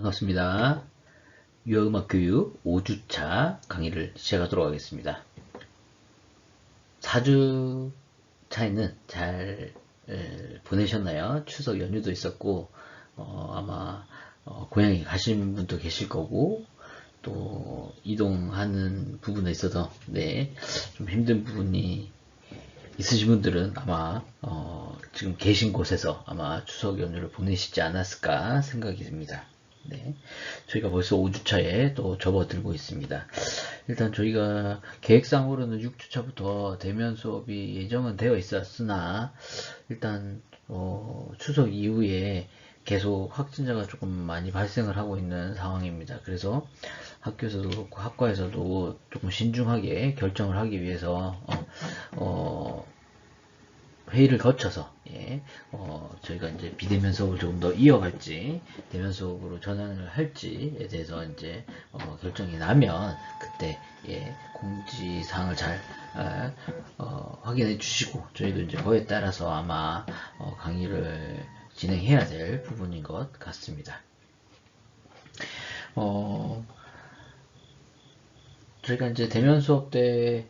반갑습니다. 유아음악교육 5주차 강의를 시작하도록 하겠습니다. 4주 차에는 잘 보내셨나요? 추석 연휴도 있었고 아마 고향에 가신 분도 계실 거고 또 이동하는 부분에 있어서 좀 힘든 부분이 있으신 분들은 아마 지금 계신 곳에서 아마 추석 연휴를 보내시지 않았을까 생각이 듭니다. 저희가 벌써 5주차에 또 접어들고 있습니다. 일단 저희가 계획상으로는 6주차부터 대면 수업이 예정은 되어 있었으나 일단 추석 이후에 계속 확진자가 조금 많이 발생을 하고 있는 상황입니다. 그래서 학교에서도 그렇고 학과에서도 조금 신중하게 결정을 하기 위해서 회의를 거쳐서 저희가 이제 비대면 수업을 조금 더 이어갈지 대면 수업으로 전환을 할지에 대해서 이제 결정이 나면 그때 공지사항을 잘 확인해 주시고 저희도 이제 그에 따라서 아마 강의를 진행해야 될 부분인 것 같습니다. 저희가 이제 대면 수업 때에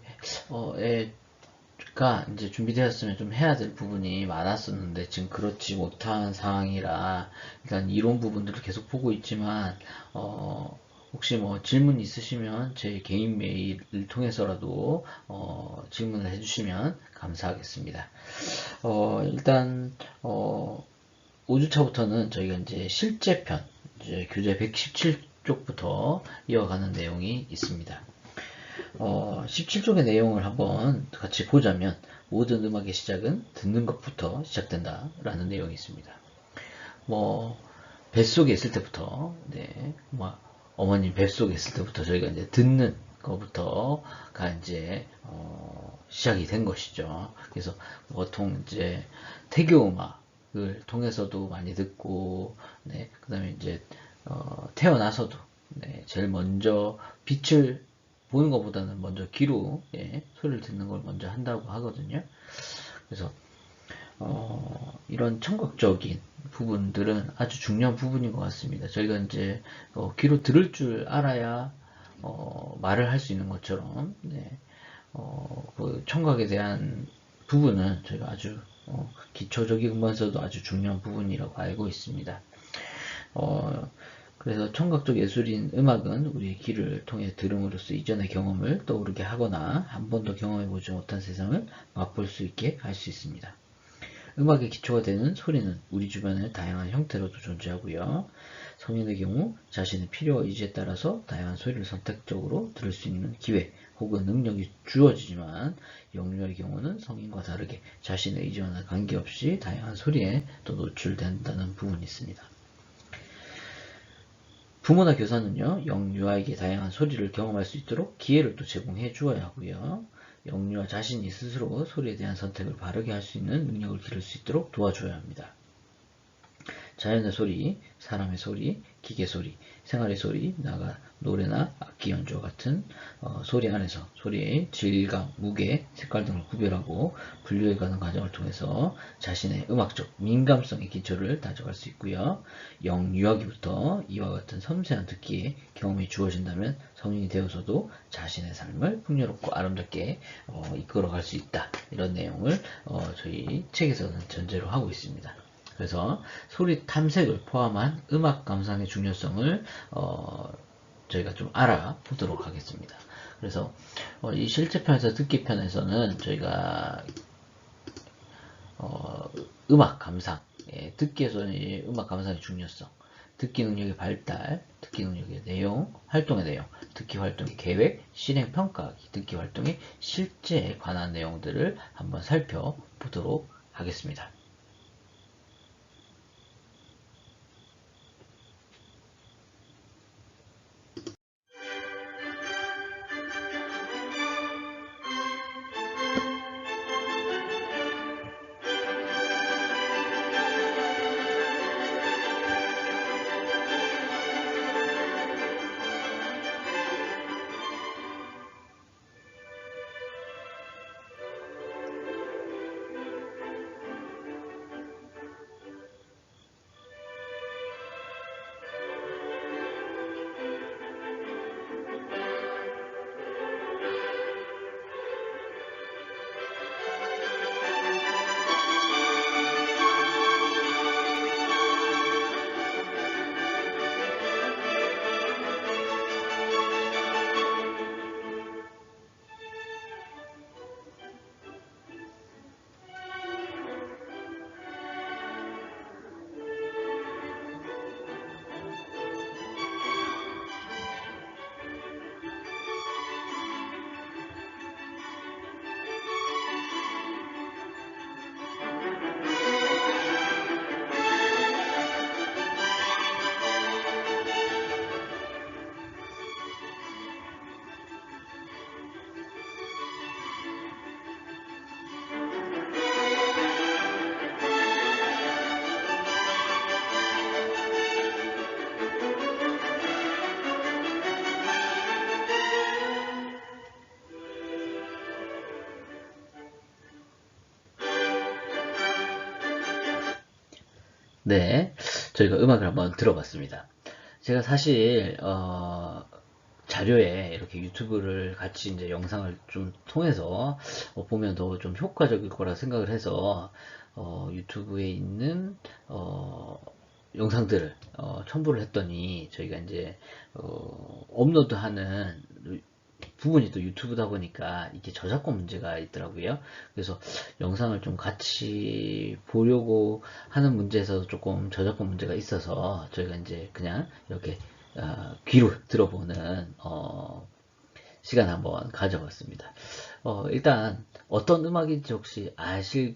가 이제 준비되었으면 좀 해야 될 부분이 많았었는데 지금 그렇지 못한 상황이라 일단 이론 부분들을 계속 보고 있지만 혹시 뭐 질문 있으시면 제 개인 메일을 통해서라도 질문을 해주시면 감사하겠습니다. 일단 5주차부터는 저희가 이제 실제편 이제 교재 117쪽부터 이어가는 내용이 있습니다. 17쪽의 내용을 한번 같이 보자면 모든 음악의 시작은 듣는 것부터 시작된다 라는 내용이 있습니다. 뱃속에 있을 때부터 어머님 뱃속에 있을 때부터 저희가 이제 듣는 것부터가 이제 시작이 된 것이죠. 그래서 보통 이제 태교 음악을 통해서도 많이 듣고 그 다음에 이제 태어나서도 제일 먼저 빛을 보는 것보다는 먼저 귀로 소리를 듣는 걸 먼저 한다고 하거든요. 그래서 이런 청각적인 부분들은 아주 중요한 부분인 것 같습니다. 저희가 이제 귀로 들을 줄 알아야 말을 할 수 있는 것처럼 그 청각에 대한 부분은 저희가 아주 기초적이면서도 아주 중요한 부분이라고 알고 있습니다. 그래서 청각적 예술인 음악은 우리의 귀를 통해 들음으로써 이전의 경험을 떠오르게 하거나 한 번도 경험해보지 못한 세상을 맛볼 수 있게 할 수 있습니다. 음악의 기초가 되는 소리는 우리 주변의 다양한 형태로도 존재하고요. 성인의 경우 자신의 필요와 의지에 따라서 다양한 소리를 선택적으로 들을 수 있는 기회 혹은 능력이 주어지지만 영유아의 경우는 성인과 다르게 자신의 의지와 관계없이 다양한 소리에 또 노출된다는 부분이 있습니다. 부모나 교사는요, 영유아에게 다양한 소리를 경험할 수 있도록 기회를 또 제공해 주어야 하고요. 영유아 자신이 스스로 소리에 대한 선택을 바르게 할 수 있는 능력을 기를 수 있도록 도와줘야 합니다. 자연의 소리, 사람의 소리, 기계 소리, 생활의 소리, 노래나 악기 연주와 같은 소리 안에서 소리의 질감, 무게, 색깔 등을 구별하고 분류해가는 과정을 통해서 자신의 음악적 민감성의 기초를 다져갈 수 있고요. 영유아기부터 이와 같은 섬세한 듣기에 경험이 주어진다면 성인이 되어서도 자신의 삶을 풍요롭고 아름답게 이끌어갈 수 있다. 이런 내용을 저희 책에서는 전제로 하고 있습니다. 그래서 소리 탐색을 포함한 음악 감상의 중요성을 저희가 좀 알아보도록 하겠습니다. 그래서 이 실제편에서 듣기편에서는 저희가 음악 감상, 듣기에서는 음악 감상의 중요성, 듣기 능력의 발달, 듣기 능력의 내용, 활동의 내용, 듣기 활동의 계획, 실행 평가하기, 듣기 활동의 실제에 관한 내용들을 한번 살펴보도록 하겠습니다. 네, 저희가 음악을 한번 들어봤습니다. 제가 사실 자료에 이렇게 유튜브를 같이 이제 영상을 좀 통해서 보면 더 좀 효과적일 거라 생각을 해서 유튜브에 있는 영상들을 첨부를 했더니 저희가 이제 업로드하는 부분이 또 유튜브다 보니까 이게 저작권 문제가 있더라고요. 그래서 영상을 좀 같이 보려고 하는 문제에서 조금 저작권 문제가 있어서 저희가 이제 그냥 이렇게 귀로 들어보는 시간 한번 가져봤습니다. 일단 어떤 음악인지 혹시 아실나요?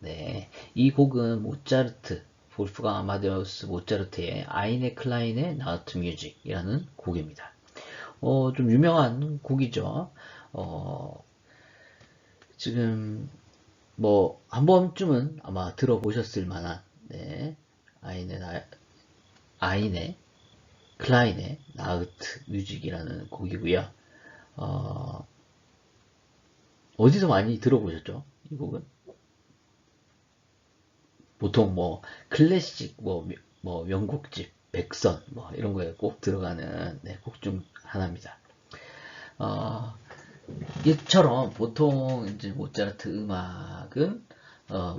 네, 이 곡은 모차르트, 볼프강 아마데우스 모차르트의 아이네 클라인의 나우트 뮤직이라는 곡입니다. 좀 유명한 곡이죠. 어, 지금 뭐 한 번쯤은 아마 들어보셨을 만한 네, 아이네 아이네 클라인의 나우트 뮤직이라는 곡이고요. 어, 어디서 많이 들어보셨죠? 이 곡은 보통 뭐 클래식 뭐 명곡집 백선 뭐 이런 거에 꼭 들어가는 네, 곡 중 하나입니다. 어, 이처럼 보통 이제 모차르트 음악은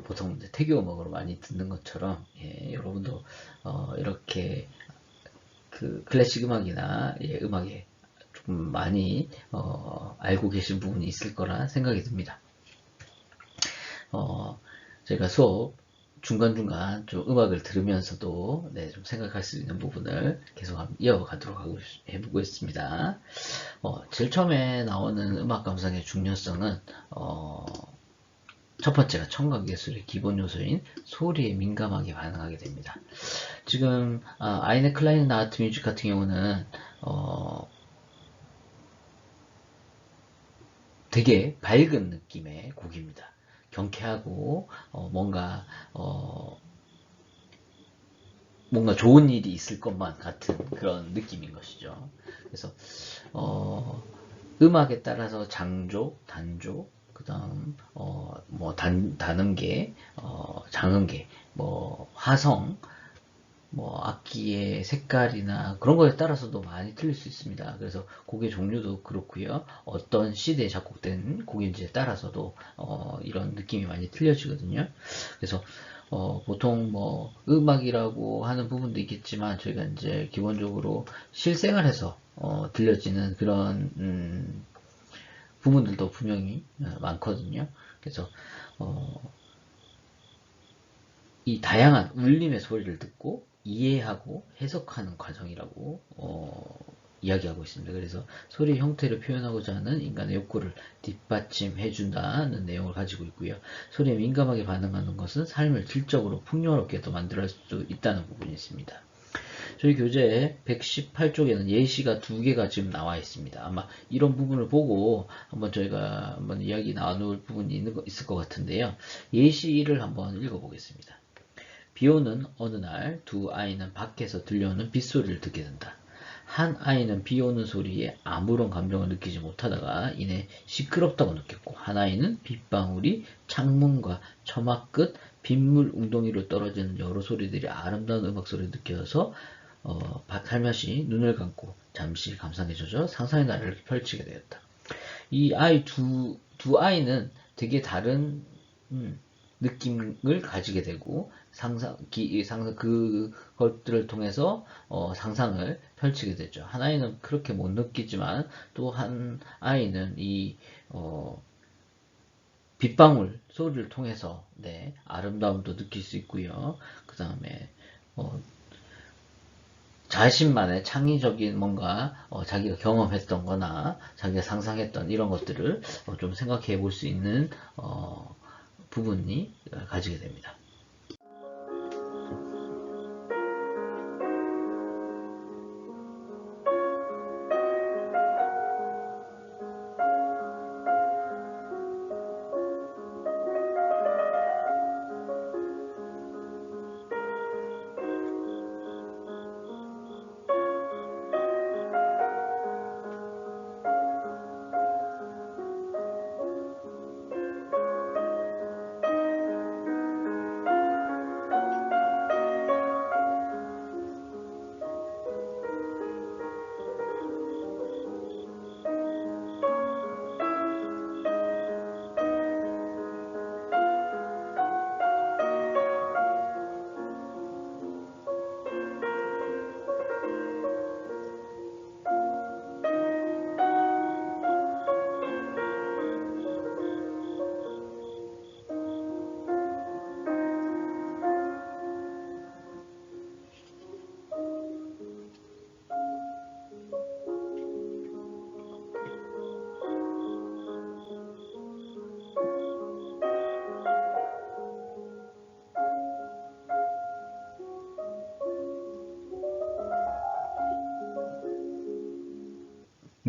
보통 이제 태교 음악으로 많이 듣는 것처럼 예, 여러분도 이렇게 그 클래식 음악이나 예, 음악에 조금 많이 알고 계신 부분이 있을 거라 생각이 듭니다. 어, 제가 수업 중간중간 좀 음악을 들으면서도 네, 좀 생각할 수 있는 부분을 계속 이어가도록 해보고 있습니다. 제일 처음에 나오는 음악 감상의 중요성은 첫 번째가 청각 예술의 기본 요소인 소리에 민감하게 반응하게 됩니다. 지금 아이네 클라인 나우트 뮤직 같은 경우는 되게 밝은 느낌의 곡입니다. 경쾌하고 뭔가 좋은 일이 있을 것만 같은 그런 느낌인 것이죠. 그래서 음악에 따라서 장조, 단조, 그다음 뭐 단음계, 장음계, 뭐 화성, 뭐 악기의 색깔이나 그런 거에 따라서도 많이 틀릴 수 있습니다. 그래서 곡의 종류도 그렇고요. 어떤 시대에 작곡된 곡인지에 따라서도 이런 느낌이 많이 틀려지거든요. 그래서 보통 뭐 음악이라고 하는 부분도 있겠지만 저희가 이제 기본적으로 실생활에서 들려지는 그런 부분들도 분명히 많거든요. 그래서 어, 이 다양한 울림의 소리를 듣고 이해하고 해석하는 과정이라고 이야기하고 있습니다. 그래서 소리의 형태를 표현하고자 하는 인간의 욕구를 뒷받침해준다는 내용을 가지고 있고요. 소리에 민감하게 반응하는 것은 삶을 질적으로 풍요롭게도 만들 수 있다는 부분이 있습니다. 저희 교재에 118쪽에는 예시가 두 개가 지금 나와 있습니다. 아마 이런 부분을 보고 한번 저희가 한번 이야기 나눌 부분이 있을 것 같은데요. 예시를 한번 읽어보겠습니다. 비오는 어느 날 두 아이는 밖에서 들려오는 빗소리를 듣게 된다. 한 아이는 비 오는 소리에 아무런 감정을 느끼지 못하다가 이내 시끄럽다고 느꼈고, 한 아이는 빗방울이 창문과 처막 끝 빗물 웅덩이로 떨어지는 여러 소리들이 아름다운 음악 소리를 느껴서 살며시 눈을 감고 잠시 감상에 젖어 상상의 나래를 펼치게 되었다. 이 아이 두 아이는 되게 다른 느낌을 가지게 되고 상상 그것들을 통해서 상상을 펼치게 되죠. 한 아이는 그렇게 못 느끼지만 또 한 아이는 이 빗방울 소리를 통해서 네, 아름다움도 느낄 수 있고요. 그 다음에 자신만의 창의적인 뭔가 자기가 경험했던 거나 자기가 상상했던 이런 것들을 좀 생각해 볼 수 있는 부분이 가지게 됩니다.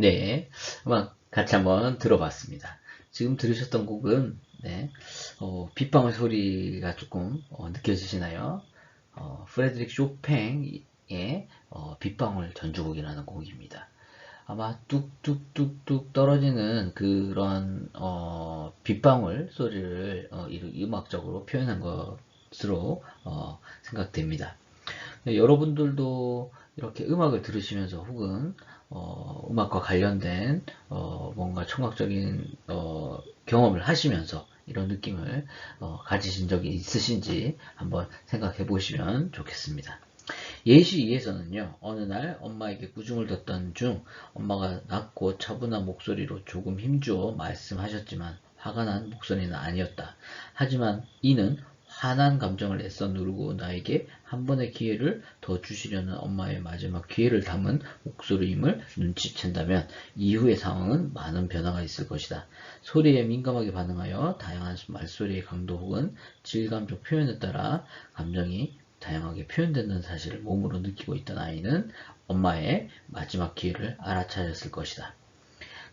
네, 음악 같이 한번 들어봤습니다. 지금 들으셨던 곡은 빗방울 소리가 조금 느껴지시나요? 프레드릭 쇼팽의 빗방울 전주곡이라는 곡입니다. 아마 뚝뚝뚝뚝 떨어지는 그런 빗방울 소리를 음악적으로 표현한 것으로 생각됩니다. 네, 여러분들도 이렇게 음악을 들으시면서 혹은 음악과 관련된 뭔가 청각적인 경험을 하시면서 이런 느낌을 가지신 적이 있으신지 한번 생각해 보시면 좋겠습니다. 예시 2에서는요, 어느 날 엄마에게 구중을 뒀던 중 엄마가 낮고 차분한 목소리로 조금 힘주어 말씀하셨지만 화가 난 목소리는 아니었다. 하지만 이는 화난 감정을 애써 누르고 나에게 한 번의 기회를 더 주시려는 엄마의 마지막 기회를 담은 목소리임을 눈치챈다면 이후의 상황은 많은 변화가 있을 것이다. 소리에 민감하게 반응하여 다양한 말소리의 강도 혹은 질감적 표현에 따라 감정이 다양하게 표현된다는 사실을 몸으로 느끼고 있던 아이는 엄마의 마지막 기회를 알아차렸을 것이다.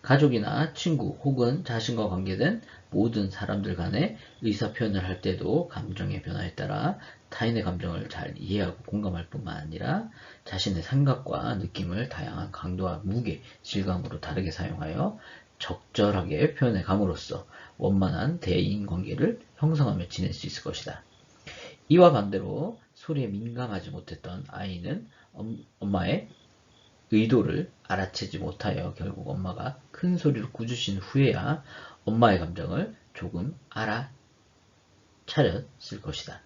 가족이나 친구 혹은 자신과 관계된 모든 사람들 간의 의사표현을 할 때도 감정의 변화에 따라 타인의 감정을 잘 이해하고 공감할 뿐만 아니라 자신의 생각과 느낌을 다양한 강도와 무게, 질감으로 다르게 사용하여 적절하게 표현해 감으로써 원만한 대인관계를 형성하며 지낼 수 있을 것이다. 이와 반대로 소리에 민감하지 못했던 아이는 엄마의 의도를 알아채지 못하여 결국 엄마가 큰 소리로 꾸짖으신 후에야 엄마의 감정을 조금 알아차렸을 것이다.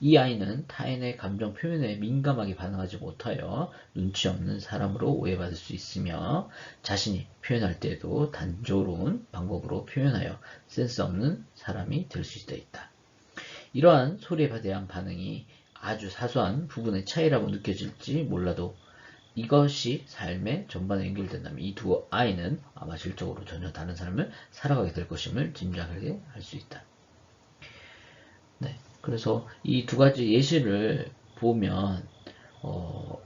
이 아이는 타인의 감정 표현에 민감하게 반응하지 못하여 눈치 없는 사람으로 오해받을 수 있으며 자신이 표현할 때에도 단조로운 방법으로 표현하여 센스 없는 사람이 될 수 있다. 이러한 소리에 대한 반응이 아주 사소한 부분의 차이라고 느껴질지 몰라도 이것이 삶의 전반에 연결된다면 이 두 아이는 아마 질적으로 전혀 다른 삶을 살아가게 될 것임을 짐작하게 할 수 있다. 네, 그래서 이 두 가지 예시를 보면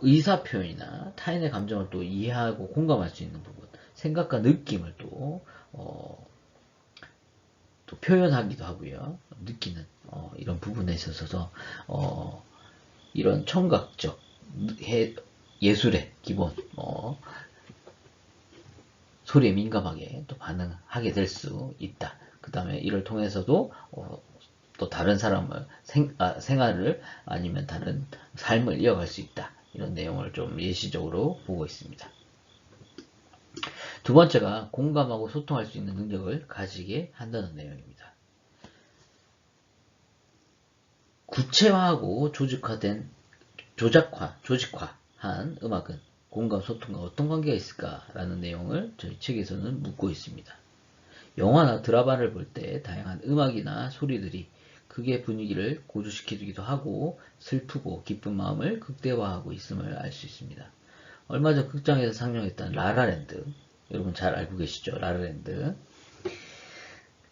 의사표현이나 타인의 감정을 또 이해하고 공감할 수 있는 부분, 생각과 느낌을 또 표현하기도 하고요. 느끼는 이런 부분에 있어서 이런 청각적 예술의 기본 소리에 민감하게 또 반응하게 될 수 있다. 그 다음에 이를 통해서도 또 다른 사람을 생활을 아니면 다른 삶을 이어갈 수 있다. 이런 내용을 좀 예시적으로 보고 있습니다. 두 번째가 공감하고 소통할 수 있는 능력을 가지게 한다는 내용입니다. 구체화하고 조직화한 음악은 공감, 소통과 어떤 관계가 있을까라는 내용을 저희 책에서는 묻고 있습니다. 영화나 드라마를 볼 때 다양한 음악이나 소리들이 극의 분위기를 고조시키기도 하고 슬프고 기쁜 마음을 극대화하고 있음을 알 수 있습니다. 얼마 전 극장에서 상영했던 라라랜드, 여러분 잘 알고 계시죠? 라라랜드.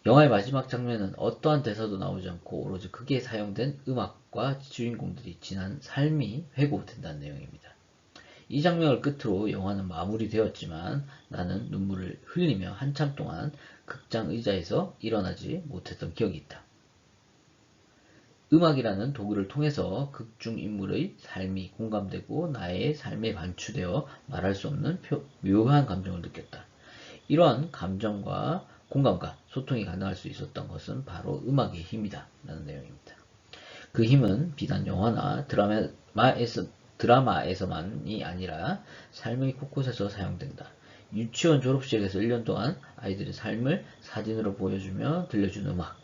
영화의 마지막 장면은 어떠한 대사도 나오지 않고 오로지 극에 사용된 음악과 주인공들이 지난 삶이 회고된다는 내용입니다. 이 장면을 끝으로 영화는 마무리되었지만 나는 눈물을 흘리며 한참 동안 극장 의자에서 일어나지 못했던 기억이 있다. 음악이라는 도구를 통해서 극중 인물의 삶이 공감되고 나의 삶에 반추되어 말할 수 없는 묘한 감정을 느꼈다. 이러한 감정과 공감과 소통이 가능할 수 있었던 것은 바로 음악의 힘이다 라는 내용입니다. 그 힘은 비단 영화나 드라마에서만이 아니라 삶의 곳곳에서 사용된다. 유치원 졸업식에서 1년 동안 아이들의 삶을 사진으로 보여주며 들려준 음악,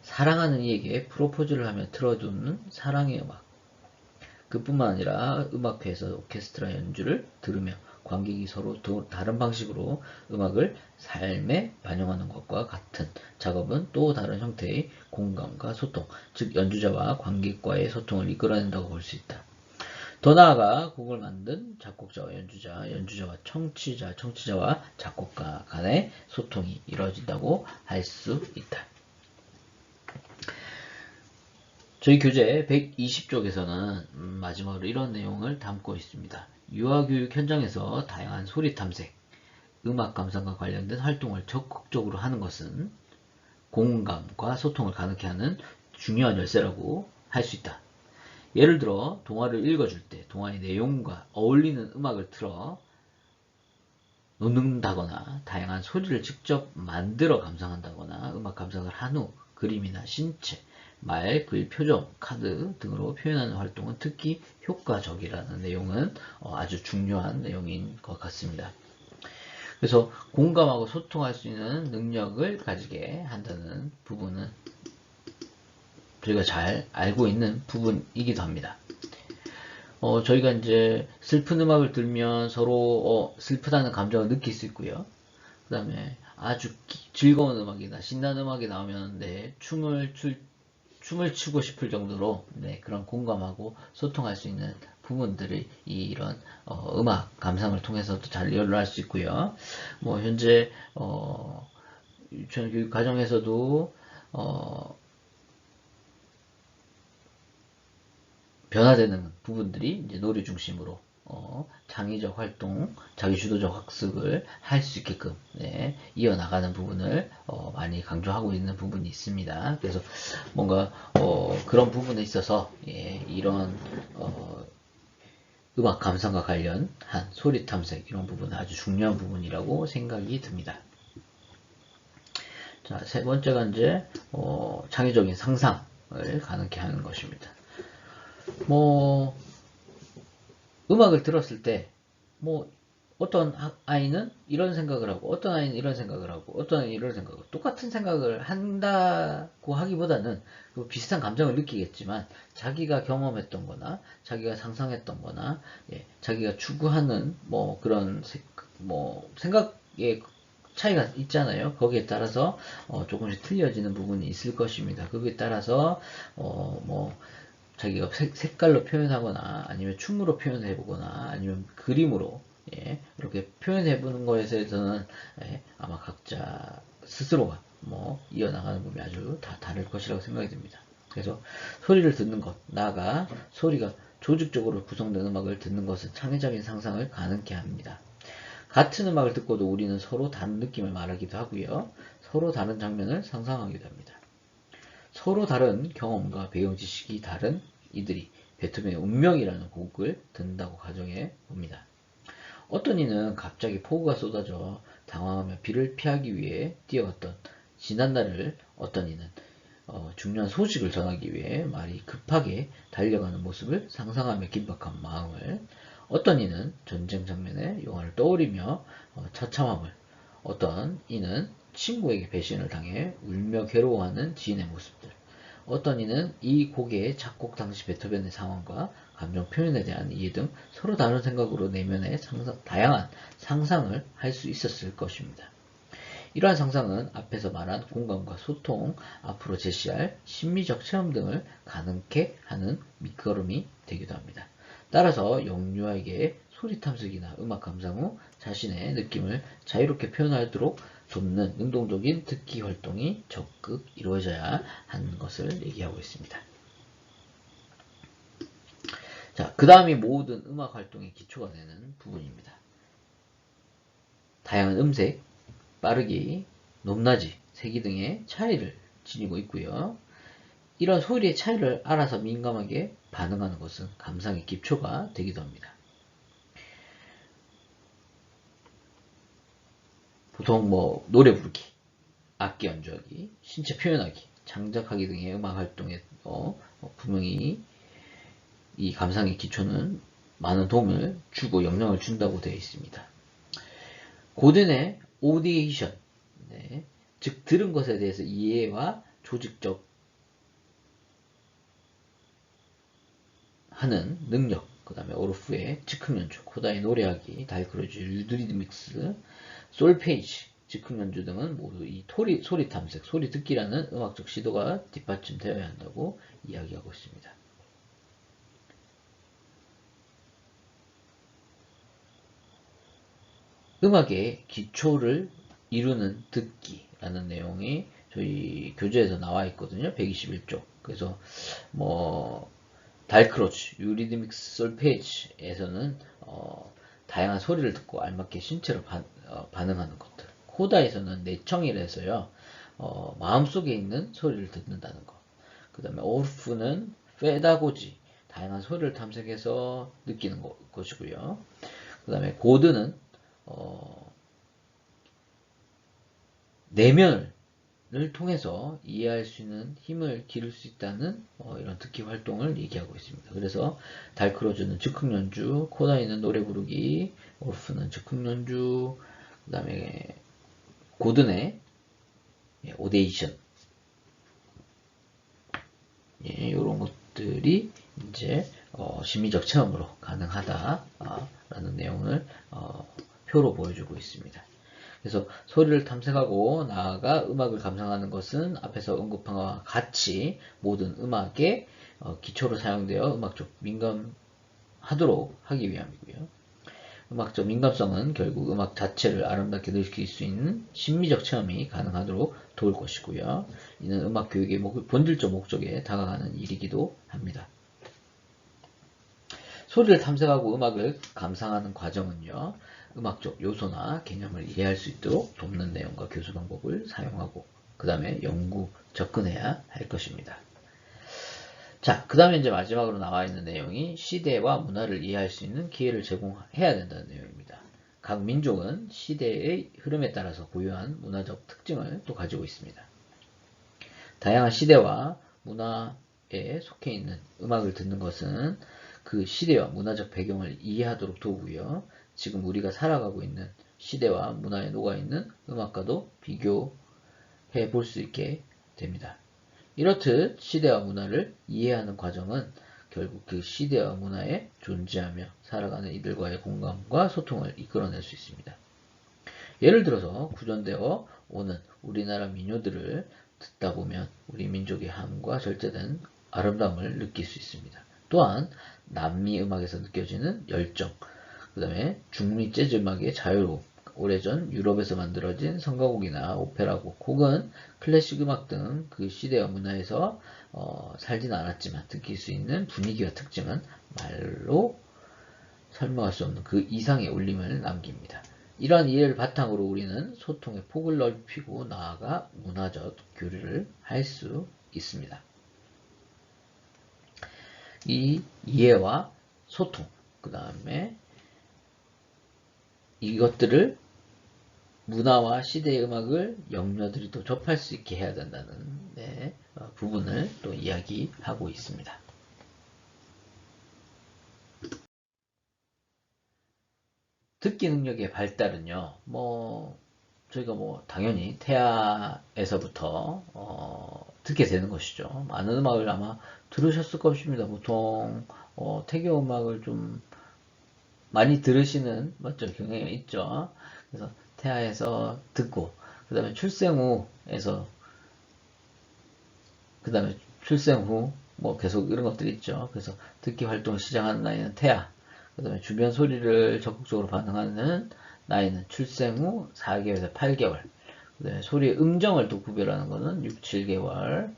사랑하는 이에게 프로포즈를 하며 틀어두는 사랑의 음악, 그뿐만 아니라 음악회에서 오케스트라 연주를 들으며 관객이 서로 다른 방식으로 음악을 삶에 반영하는 것과 같은 작업은 또 다른 형태의 공감과 소통, 즉 연주자와 관객과의 소통을 이끌어낸다고 볼 수 있다. 더 나아가 곡을 만든 작곡자와 연주자와 청취자와 작곡가 간의 소통이 이루어진다고 할 수 있다. 저희 교재 120쪽에서는 마지막으로 이런 내용을 담고 있습니다. 유아교육 현장에서 다양한 소리 탐색, 음악 감상과 관련된 활동을 적극적으로 하는 것은 공감과 소통을 가능케 하는 중요한 열쇠라고 할 수 있다. 예를 들어 동화를 읽어줄 때 동화의 내용과 어울리는 음악을 틀어 놓는다거나 다양한 소리를 직접 만들어 감상한다거나 음악 감상을 한 후 그림이나 신체, 말, 글, 표정, 카드 등으로 표현하는 활동은 특히 효과적이라는 내용은 아주 중요한 내용인 것 같습니다. 그래서 공감하고 소통할 수 있는 능력을 가지게 한다는 부분은 저희가 잘 알고 있는 부분이기도 합니다. 저희가 이제 슬픈 음악을 들으면 서로 슬프다는 감정을 느낄 수 있고요. 그 다음에 아주 즐거운 음악이나 신나는 음악이 나오면 춤을 추고 싶을 정도로 그런 공감하고 소통할 수 있는 부분들이 이런 음악 감상을 통해서도 잘 연루할 수 있고요. 뭐 현재 유치원 교육 과정에서도 변화되는 부분들이 이제 놀이 중심으로 창의적 활동, 자기주도적 학습을 할 수 있게끔 이어나가는 부분을 많이 강조하고 있는 부분이 있습니다. 그래서 뭔가 그런 부분에 있어서 이런 음악 감상과 관련한 소리 탐색 이런 부분은 아주 중요한 부분이라고 생각이 듭니다. 자, 세 번째가 이제 창의적인 상상을 가능케 하는 것입니다. 뭐 음악을 들었을 때 뭐 어떤 아이는 이런 생각을 하고 어떤 아이는 이런 생각을 하고 어떤 아이는 이런 생각을 하고 똑같은 생각을 한다고 하기보다는 비슷한 감정을 느끼겠지만 자기가 경험했던 거나 자기가 상상했던 거나 자기가 추구하는 뭐 그런 생각의 차이가 있잖아요. 거기에 따라서 조금씩 틀려지는 부분이 있을 것입니다. 거기에 따라서 자기가 색깔로 표현하거나 아니면 춤으로 표현해보거나 아니면 그림으로 이렇게 표현해보는 것에 대해서는 아마 각자 스스로가 이어나가는 부분이 아주 다 다를 것이라고 생각이 듭니다. 그래서 소리를 듣는 것, 나아가 소리가 조직적으로 구성된 음악을 듣는 것은 창의적인 상상을 가능케 합니다. 같은 음악을 듣고도 우리는 서로 다른 느낌을 말하기도 하고요. 서로 다른 장면을 상상하기도 합니다. 서로 다른 경험과 배운 지식이 다른 이들이 베토벤의 운명이라는 곡을 듣는다고 가정해 봅니다. 어떤 이는 갑자기 폭우가 쏟아져 당황하며 비를 피하기 위해 뛰어갔던 지난날을 어떤 이는 중요한 소식을 전하기 위해 말이 급하게 달려가는 모습을 상상하며 긴박한 마음을 어떤 이는 전쟁 장면의 영화를 떠올리며 처참함을 어떤 이는 친구에게 배신을 당해 울며 괴로워하는 지인의 모습들 어떤 이는 이 곡의 작곡 당시 베토벤의 상황과 감정 표현에 대한 이해 등 서로 다른 생각으로 내면의 다양한 상상을 할 수 있었을 것입니다. 이러한 상상은 앞에서 말한 공감과 소통, 앞으로 제시할 심미적 체험 등을 가능케 하는 밑거름이 되기도 합니다. 따라서 영유아에게 소리 탐색이나 음악 감상 후 자신의 느낌을 자유롭게 표현하도록 돕는 능동적인 듣기 활동이 적극 이루어져야 하는 것을 얘기하고 있습니다. 자, 그 다음이 모든 음악 활동의 기초가 되는 부분입니다. 다양한 음색, 빠르기, 높낮이, 세기 등의 차이를 지니고 있고요. 이런 소리의 차이를 알아서 민감하게 반응하는 것은 감상의 기초가 되기도 합니다. 보통 노래 부르기, 악기 연주하기, 신체 표현하기, 창작하기 등의 음악 활동에 분명히 이 감상의 기초는 많은 도움을 주고 영향을 준다고 되어 있습니다. 고든의 오디에이션, 즉 들은 것에 대해서 이해와 조직적 하는 능력, 그 다음에 오르프의 즉흥 연주, 코다의 노래하기, 달크로즈, 유드리드믹스, 솔페이지, 즉흥 연주 등은 모두 이 소리 탐색, 소리 듣기라는 음악적 시도가 뒷받침되어야 한다고 이야기하고 있습니다. 음악의 기초를 이루는 듣기라는 내용이 저희 교재에서 나와 있거든요. 121쪽. 그래서 달크로즈, 유리드믹스 솔페이지에서는 다양한 소리를 듣고 알맞게 신체로 반응하는 것들. 코다에서는 내청이라서요. 마음속에 있는 소리를 듣는다는 것. 그 다음에 오르프는 페다고지, 다양한 소리를 탐색해서 느끼는 것이고요. 그 다음에 고드는 내면을 통해서 이해할 수 있는 힘을 기를 수 있다는 이런 듣기 활동을 얘기하고 있습니다. 그래서 달크로즈는 즉흥 연주, 코다이는 노래 부르기, 오르프는 즉흥 연주, 그 다음에 고든의 오데이션, 이런 것들이 이제 심미적 체험으로 가능하다라는 내용을 표로 보여주고 있습니다. 그래서 소리를 탐색하고 나아가 음악을 감상하는 것은 앞에서 언급한 것과 같이 모든 음악의 기초로 사용되어 음악적 민감하도록 하기 위함이고요. 음악적 민감성은 결국 음악 자체를 아름답게 느낄 수 있는 심미적 체험이 가능하도록 도울 것이고요. 이는 음악 교육의 본질적 목적에 다가가는 일이기도 합니다. 소리를 탐색하고 음악을 감상하는 과정은요, 음악적 요소나 개념을 이해할 수 있도록 돕는 내용과 교수 방법을 사용하고 그 다음에 연구, 접근해야 할 것입니다. 자, 그 다음에 이제 마지막으로 나와 있는 내용이 시대와 문화를 이해할 수 있는 기회를 제공해야 된다는 내용입니다. 각 민족은 시대의 흐름에 따라서 고유한 문화적 특징을 또 가지고 있습니다. 다양한 시대와 문화에 속해 있는 음악을 듣는 것은 그 시대와 문화적 배경을 이해하도록 도우고요. 지금 우리가 살아가고 있는 시대와 문화에 녹아있는 음악과도 비교해 볼 수 있게 됩니다. 이렇듯 시대와 문화를 이해하는 과정은 결국 그 시대와 문화에 존재하며 살아가는 이들과의 공감과 소통을 이끌어낼 수 있습니다. 예를 들어서 구전되어 오는 우리나라 민요들을 듣다 보면 우리 민족의 함과 절제된 아름다움을 느낄 수 있습니다. 또한 남미 음악에서 느껴지는 열정, 그 다음에 중미 재즈 음악의 자유로움, 오래전 유럽에서 만들어진 성가곡이나 오페라곡 혹은 클래식 음악 등 그 시대와 문화에서 살진 않았지만 느낄 수 있는 분위기와 특징은 말로 설명할 수 없는 그 이상의 울림을 남깁니다. 이러한 이해를 바탕으로 우리는 소통의 폭을 넓히고 나아가 문화적 교류를 할 수 있습니다. 이 이해와 소통, 그 다음에 이것들을 문화와 시대의 음악을 영녀들이 또 접할 수 있게 해야 된다는 부분을 또 이야기하고 있습니다. 듣기 능력의 발달은요, 저희가 당연히 태아에서부터 듣게 되는 것이죠. 많은 음악을 아마 들으셨을 것입니다. 보통 태교 음악을 좀 많이 들으시는 경향이 있죠. 그래서 태아에서 듣고 그 다음에 출생 후 계속 이런 것들이 있죠. 그래서 듣기 활동을 시작하는 나이는 태아, 그 다음에 주변 소리를 적극적으로 반응하는 나이는 출생 후 4개월에서 8개월, 그 다음에 소리의 음정을 또 구별하는 것은 6, 7개월,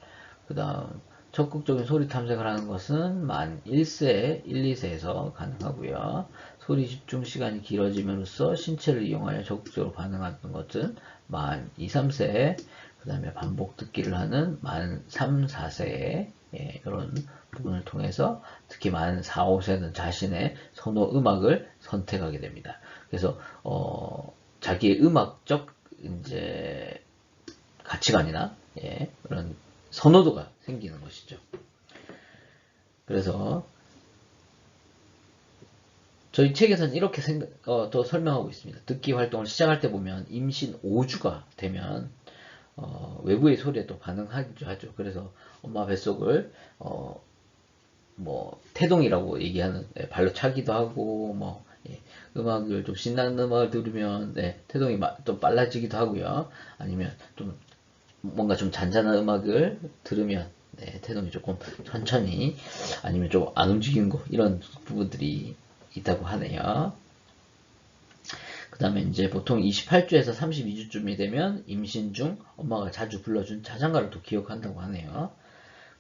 그 다음 적극적인 소리 탐색을 하는 것은 만 1세, 1, 2세에서 가능하고요. 소리 집중 시간이 길어짐으로써 신체를 이용하여 적극적으로 반응하는 것은 만 2, 3세, 그 다음에 반복 듣기를 하는 만 3, 4세에 이런 부분을 통해서 특히 만 4, 5세는 자신의 선호 음악을 선택하게 됩니다. 그래서 자기의 음악적 이제 가치관이나 그런 선호도가 생기는 것이죠. 그래서 저희 책에서는 이렇게 또 설명하고 있습니다. 듣기 활동을 시작할 때 보면 임신 5주가 되면 외부의 소리에 또 반응하기도 하죠. 그래서 엄마 뱃속을 태동이라고 얘기하는 발로 차기도 하고 음악을 좀 신나는 음악을 들으면 태동이 좀 빨라지기도 하고요. 아니면 좀 뭔가 좀 잔잔한 음악을 들으면 태동이 조금 천천히 아니면 좀 안 움직이는 거 이런 부분들이 있다고 하네요. 그 다음에 이제 보통 28주에서 32주쯤이 되면 임신 중 엄마가 자주 불러준 자장가를 또 기억한다고 하네요.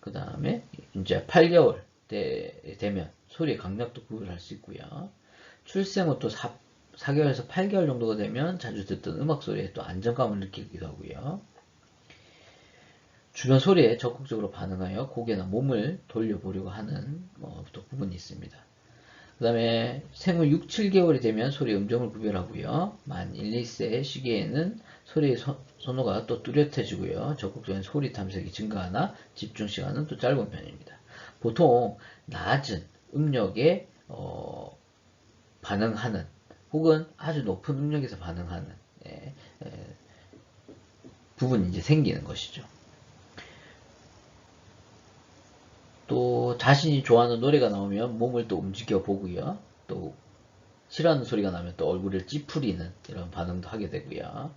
그 다음에 이제 8개월 되면 소리의 강약도 구별할 수 있고요. 출생 후 또 4개월에서 8개월 정도가 되면 자주 듣던 음악 소리에 또 안정감을 느끼기도 하고요. 주변 소리에 적극적으로 반응하여 고개나 몸을 돌려보려고 하는 또 부분이 있습니다. 그 다음에 생후 6, 7개월이 되면 소리의 음정을 구별하고요. 만 1, 2세 시기에는 소리의 선호가 또 뚜렷해지고요. 적극적인 소리 탐색이 증가하나 집중 시간은 또 짧은 편입니다. 보통 낮은 음력에 반응하는 혹은 아주 높은 음력에서 반응하는 부분이 이제 생기는 것이죠. 또 자신이 좋아하는 노래가 나오면 몸을 또 움직여 보고요. 또 싫어하는 소리가 나면 또 얼굴을 찌푸리는 이런 반응도 하게 되고요.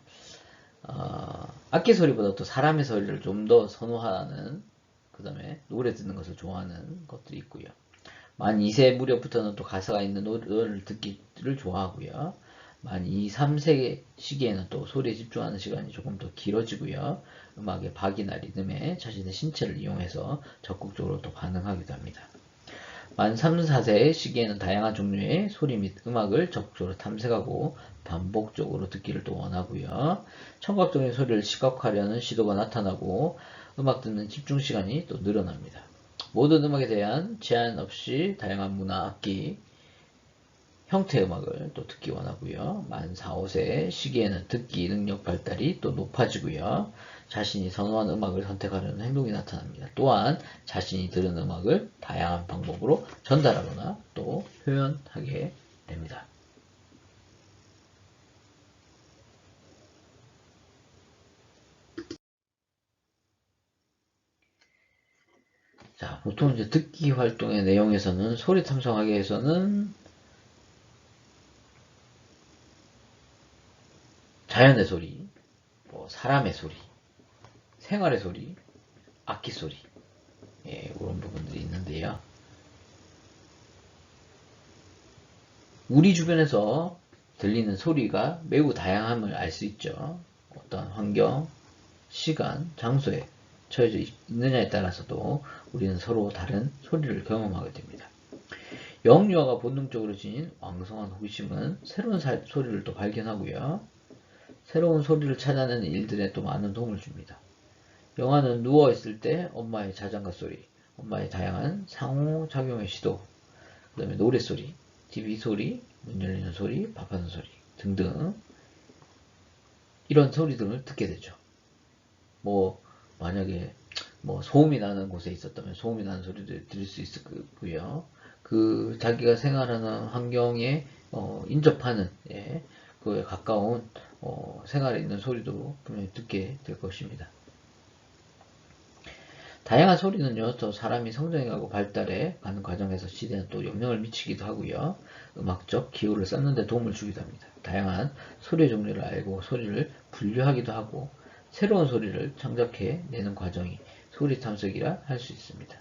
악기 소리보다 또 사람의 소리를 좀 더 선호하는, 그 다음에 노래 듣는 것을 좋아하는 것들이 있고요. 만 2세 무렵부터는 또 가사가 있는 노래를 듣기를 좋아하고요. 만 2, 3세 시기에는 또 소리에 집중하는 시간이 조금 더 길어지고요. 음악의 박이나 리듬에 자신의 신체를 이용해서 적극적으로 또 반응하기도 합니다. 만 3, 4세 시기에는 다양한 종류의 소리 및 음악을 적극적으로 탐색하고 반복적으로 듣기를 또 원하고요. 청각적인 소리를 시각화하려는 시도가 나타나고 음악 듣는 집중 시간이 또 늘어납니다. 모든 음악에 대한 제한 없이 다양한 문화, 악기, 형태의 음악을 또 듣기 원하고요. 만 4, 5세 시기에는 듣기 능력 발달이 또 높아지고요. 자신이 선호하는 음악을 선택하려는 행동이 나타납니다. 또한 자신이 들은 음악을 다양한 방법으로 전달하거나 또 표현하게 됩니다. 자, 보통 이제 듣기 활동의 내용에서는 소리 탐색하기 위해서는 자연의 소리, 사람의 소리, 생활의 소리, 악기 소리, 그런 부분들이 있는데요. 우리 주변에서 들리는 소리가 매우 다양함을 알 수 있죠. 어떤 환경, 시간, 장소에 처해져 있느냐에 따라서도 우리는 서로 다른 소리를 경험하게 됩니다. 영유아가 본능적으로 지닌 왕성한 호기심은 새로운 소리를 또 발견하고요. 새로운 소리를 찾아내는 일들에 또 많은 도움을 줍니다. 영아는 누워있을 때 엄마의 자장가 소리, 엄마의 다양한 상호작용의 시도, 그 다음에 노래소리, TV 소리, 문 열리는 소리, 밥하는 소리 등등 이런 소리들을 듣게 되죠. 만약에 소음이 나는 곳에 있었다면 소음이 나는 소리를 들을 수 있을 거고요. 그 자기가 생활하는 환경에 인접하는 그에 가까운 생활에 있는 소리도 분명히 듣게 될 것입니다. 다양한 소리는요, 또 사람이 성장해가고 발달해 가는 과정에서 시대에 또 영향을 미치기도 하고요. 음악적 기호를 쌓는 데 도움을 주기도 합니다. 다양한 소리의 종류를 알고 소리를 분류하기도 하고 새로운 소리를 창작해 내는 과정이 소리 탐색이라 할 수 있습니다.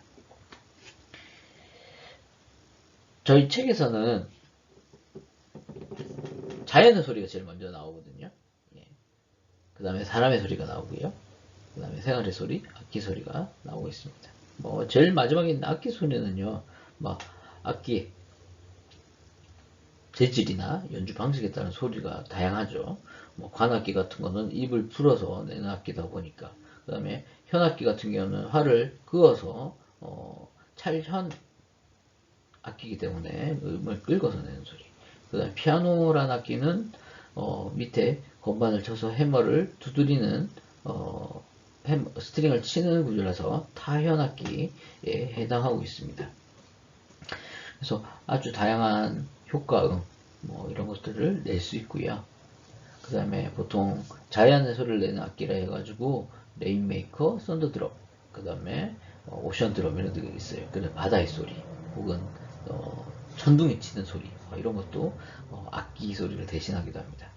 저희 책에서는 자연의 소리가 제일 먼저 나오거든요. 그 다음에 사람의 소리가 나오고요. 그 다음에 생활의 소리, 악기 소리가 나오고 있습니다. 제일 마지막에 있는 악기 소리는요, 악기 재질이나 연주 방식에 따른 소리가 다양하죠. 관악기 같은 거는 입을 풀어서 내는 악기다 보니까. 그 다음에 현악기 같은 경우는 활을 그어서, 찰현 악기이기 때문에 음을 긁어서 내는 소리. 그 다음에 피아노란 악기는, 밑에 건반을 쳐서 해머를 두드리는, 스트링을 치는 구조라서 타현악기에 해당하고 있습니다. 그래서 아주 다양한 효과음, 이런 것들을 낼 수 있고요. 그 다음에 보통 자연의 소리를 내는 악기라 해가지고 레인메이커, 썬더드럼, 그 다음에 오션드럼 이런 게 있어요. 그래서 바다의 소리 혹은 천둥이 치는 소리 이런 것도 악기 소리를 대신하기도 합니다.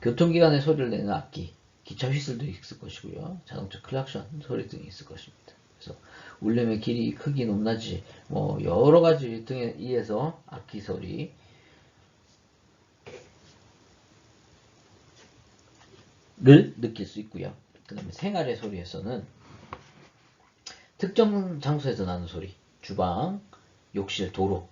교통기관의 소리를 내는 악기, 기차 휘슬도 있을 것이고요. 자동차 클락션 소리 등이 있을 것입니다. 그래서 울림의 길이, 크기, 높낮이 여러 가지 등에 의해서 악기 소리를 느낄 수 있고요. 그 다음에 생활의 소리에서는 특정 장소에서 나는 소리, 주방, 욕실, 도로,